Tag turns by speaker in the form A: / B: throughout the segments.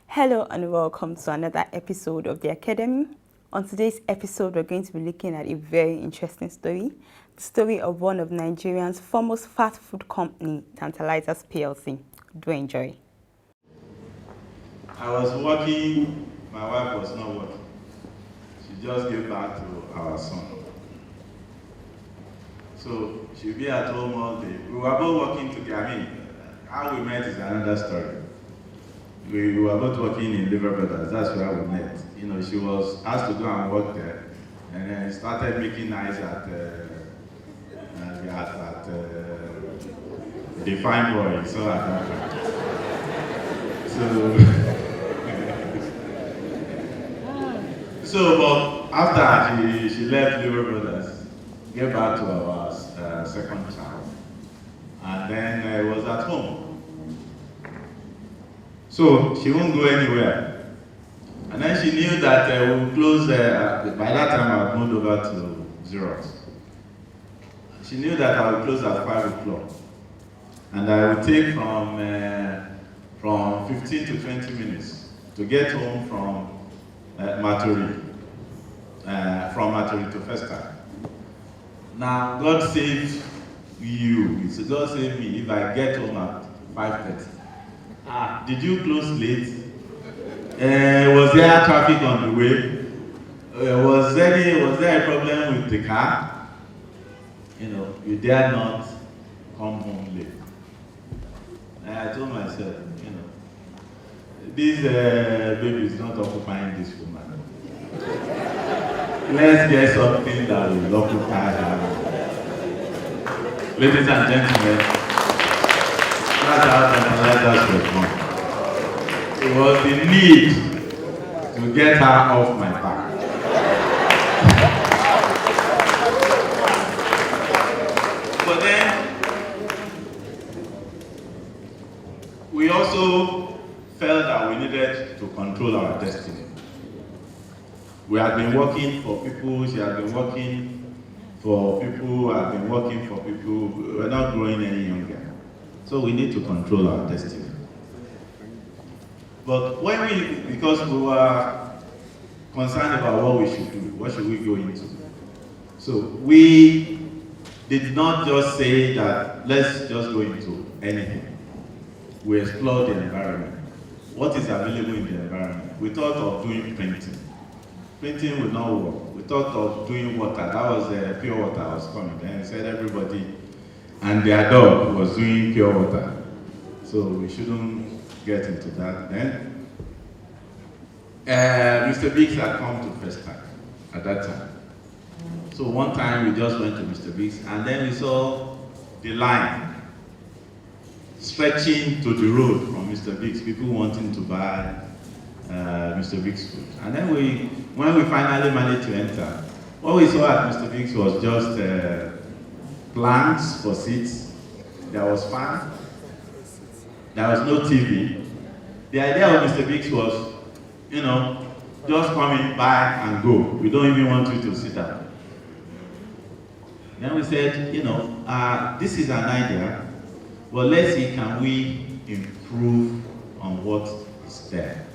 A: Hello and welcome to another episode of the Academy. On today's episode, we're going to be looking at a very interesting story, the story of one of Nigeria's foremost fast food company, Tantalizer's PLC. Do enjoy.
B: I was working, my wife was not working. She just gave birth to our son. So she'll be at home all day. We were both working together. I mean, how we met is another story. We were both working in Liver Brothers, that's where we met. You know, she was asked to go and work there, and then started making eyes at the fine boy, so but after she left Liver Brothers, gave back to our second child, and then was at home. So she won't go anywhere. And then she knew that we would close, by that time I had moved over to Xerox. She knew that I would close at 5 o'clock. And I would take from 15 to 20 minutes to get home from Maturi to Festa. Now, God saved you. So God saved me if I get home at 5:30. Did you close late? Was there traffic on the way? Was there a problem with the car? You know, you dare not come home late. And I told myself, you know, this baby is not occupying this woman. Let's get something that will occupy her. Ladies and gentlemen, that's how Tantalizers was born. It was the need to get her off my back. But then, we also felt that we needed to control our destiny. We had been working for people, she had been working for people, I had been working for people. We were not growing any younger. So we need to control our destiny. But because we were concerned about what we should do, what should we go into? So we did not just say that let's just go into anything. We explored the environment. What is available in the environment? We thought of doing printing. Printing would not work. We thought of doing water. That was pure water I was coming. Then we said everybody and their dog was doing pure water. So we shouldn't get into that. Then Mr. Biggs had come to Festa at that time. So one time we just went to Mr. Biggs, and then we saw the line stretching to the road from Mr. Biggs, people wanting to buy Mr. Biggs food. And then when we finally managed to enter, what we saw at Mr. Biggs was just plants for seats. There was fan. There was no TV. The idea of Mr. Biggs was, you know, just come in, buy, and go. We don't even want you to sit down. Then we said, you know, this is an idea, but let's see, can we improve on what is there?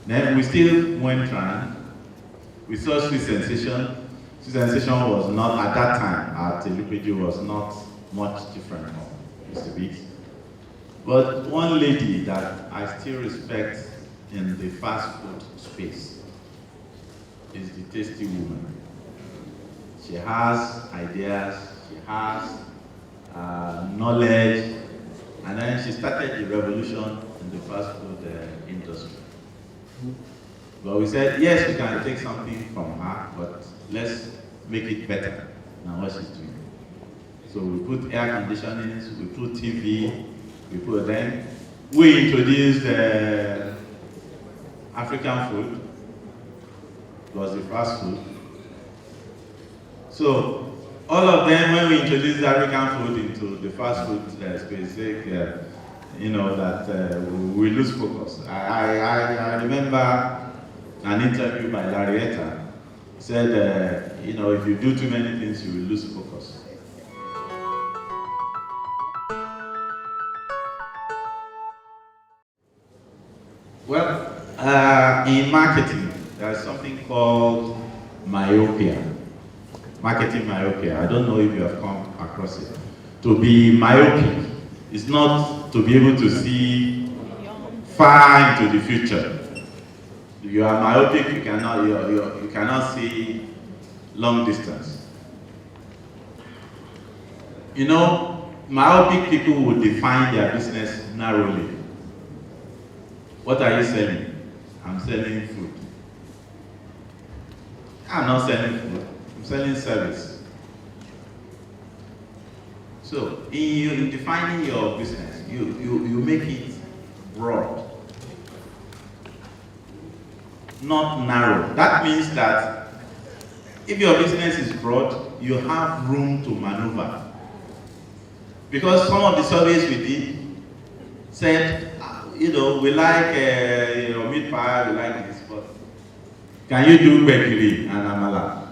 B: Then we still went trying. We saw Sweet Sensation. Sweet Sensation was not, at that time, at Telupeju was not much different from Mr. Biggs. But one lady that I still respect in the fast food space is the Tasty Woman. She has ideas, she has knowledge, and then she started the revolution in the fast food industry. But we said, yes, we can take something from her, but let's make it better than what she's doing. So we put air conditionings, we put TV, we introduced African food. It was the fast food. So all of them, when we introduced African food into the fast food space, you know, that we lose focus. I remember an interview by Larietta, said, if you do too many things, you will lose focus. Well, in marketing, there's something called myopia. Marketing myopia. I don't know if you have come across it. To be myopic is not to be able to see far into the future. If you are myopic, you cannot see long distance. Myopic people would define their business narrowly. What are you selling? I'm selling food. I'm not selling food. I'm selling service. So, in defining your business, you make it broad, not narrow. That means that if your business is broad, you have room to maneuver. Because some of the surveys we did said, we like meat pie, we like this, but can you do bakery and amala?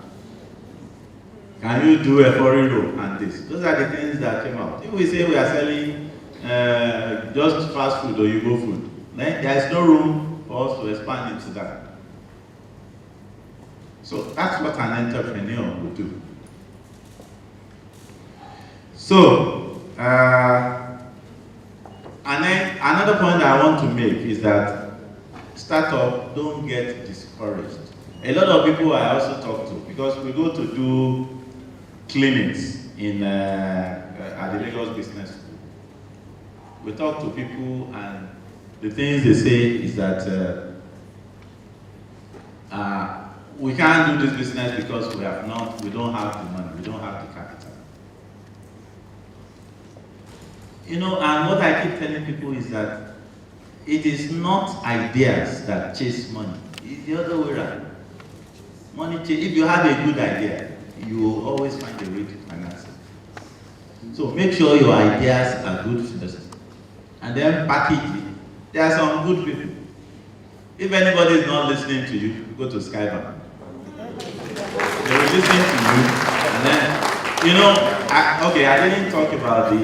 B: Can you do a foreign roll and this? Those are the things that came out. If we say we are selling just fast food or you-go food, then there is no room for us to expand into that. So that's what an entrepreneur would do. So, and then another point I want to make is that startup don't get discouraged. A lot of people I also talk to, because we go to do clinics at the Lagos Business School. We talk to people, and the things they say is that we can't do this business because we don't have the money, we don't have the capital. And what I keep telling people is that it is not ideas that chase money. It's the other way around. If you have a good idea, you will always find a way to finance it. So make sure your ideas are good first, and then package it. There are some good people. If anybody is not listening to you, go to Skye. They will listen to you, and then I didn't talk about the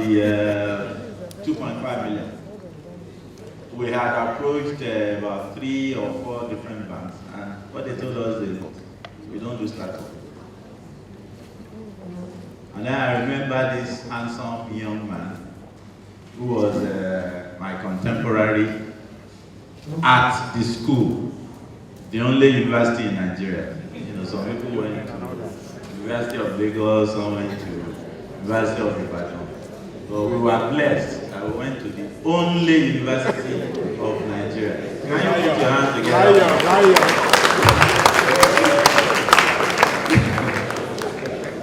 B: 2.5 million. We had approached about 3 or 4 different banks, and what they told us is we don't do startup. And then I remember this handsome young man who was my contemporary at the school, the only university in Nigeria. Some people went to University of Lagos, some went to University of Ibadan. But we were blessed that we went to the only university of Nigeria. Can you put your hands together?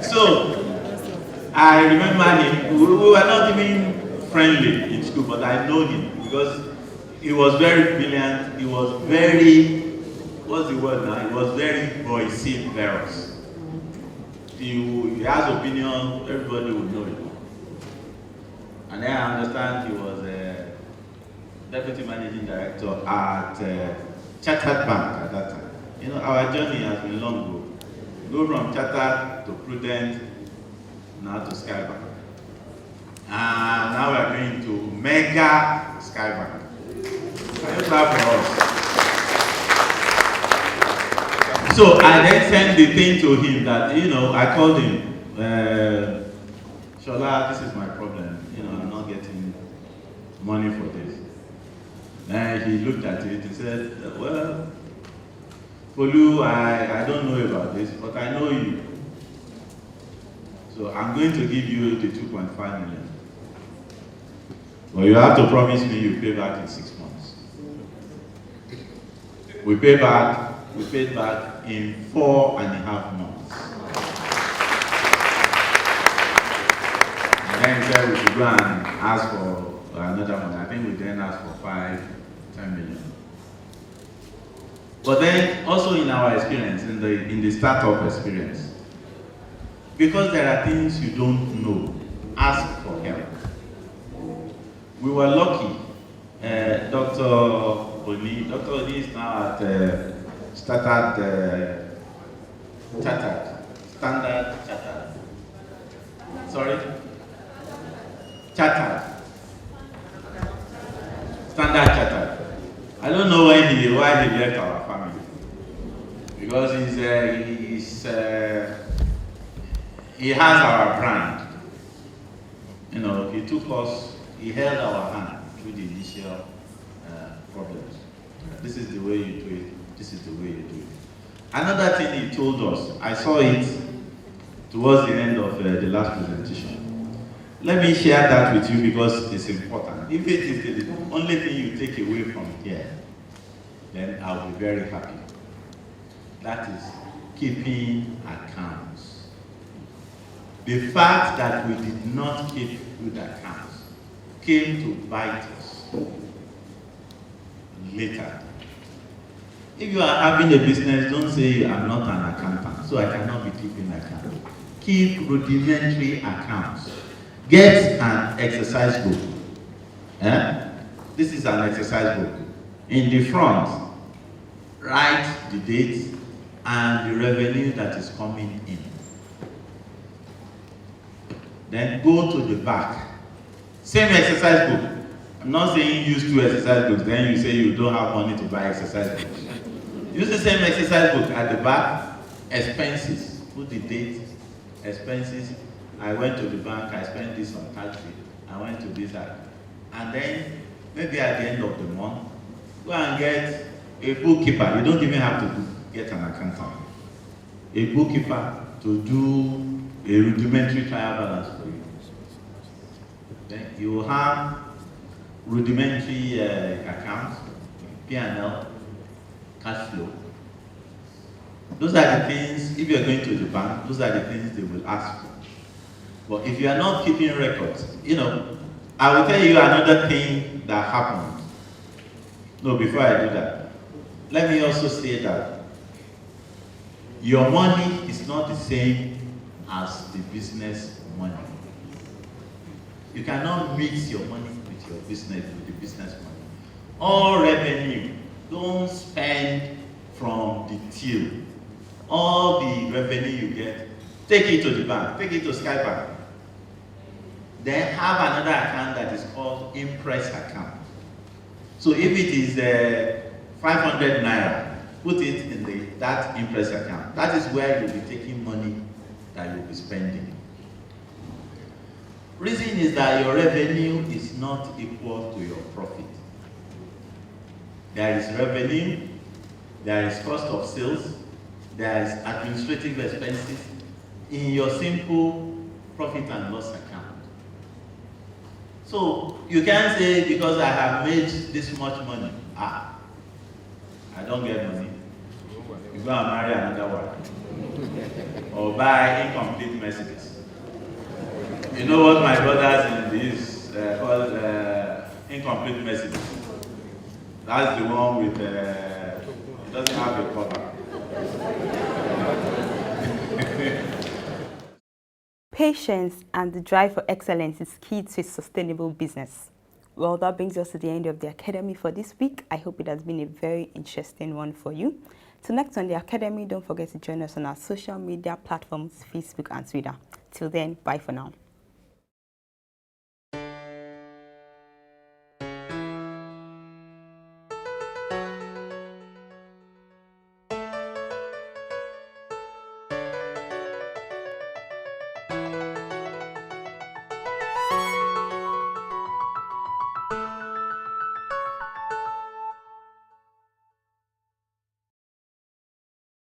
B: So, I remember him. We were not even friendly in school, but I know him because he was very brilliant. He was very, what's the word now? He was very vociferous. He has opinion, everybody would know it. And then I understand he was a deputy managing director at Chartered Bank at that time. Our journey has been long. Go from Chartered to Prudent, now to Skye Bank. And now we are going to Mega Skye Bank. Can you clap for us? So I then sent the thing to him that, I called him, Shola, this is my problem. I'm not getting money for this. Then he looked at it, he said, well, Polu, I don't know about this, but I know you. So I'm going to give you the 2.5 million. But you have to promise me you pay back in 6 months. We paid back in 4.5 months. And then he said we should go and ask for another one. I think we then asked for 10 million. But then also in our experience, in the startup experience, because there are things you don't know, ask for help. We were lucky. Dr. Oni is now at Chartered, Standard Chartered. I don't know why he left our family, because he has our brand. You know, he held our hand through the initial problems. This is the way you do it. This is the way you do it. Another thing he told us, I saw it towards the end of the last presentation. Let me share that with you because it's important. If it is the only thing you take away from here, then I'll be very happy. That is keeping accounts. The fact that we did not keep good accounts came to bite us later. If you are having a business, don't say I'm not an accountant, so I cannot be keeping accounts. Keep rudimentary accounts. Get an exercise book. This is an exercise book. In the front, write the date and the revenue that is coming in. Then go to the back. Same exercise book. I'm not saying use 2 exercise books, then you say you don't have money to buy exercise books. Use the same exercise book at the back, expenses. Put the date, expenses. I went to the bank, I spent this on taxi, I went to this, and then maybe at the end of the month, go and get a bookkeeper. You don't even have to get an accountant. A bookkeeper to do a rudimentary trial balance for you. Then you will have rudimentary accounts, P&L, cash flow. Those are the things, if you're going to the bank, those are the things they will ask for. But if you are not keeping records, you know, I will tell you another thing that happened. No, before I do that, let me also say that your money is not the same as the business money. You cannot mix your money with your business, with the business money. All revenue, don't spend from the till. All the revenue you get, take it to the bank, take it to Skye Bank. Then have another account that is called Impress account. So if it is 500 naira, put it in that Impress account. That is where you'll be taking money that you'll be spending. Reason is that your revenue is not equal to your profit. There is revenue, there is cost of sales, there is administrative expenses in your simple profit and loss account. So you can't say because I have made this much money, I don't get money. You go and marry another one. Or buy incomplete messages. You know what my brothers in this call incomplete messages? That's the one with it doesn't have a cover.
A: Patience and the drive for excellence is key to a sustainable business. Well, that brings us to the end of the Academy for this week. I hope it has been a very interesting one for you. So next on the Academy, don't forget to join us on our social media platforms, Facebook and Twitter. Till then, bye for now.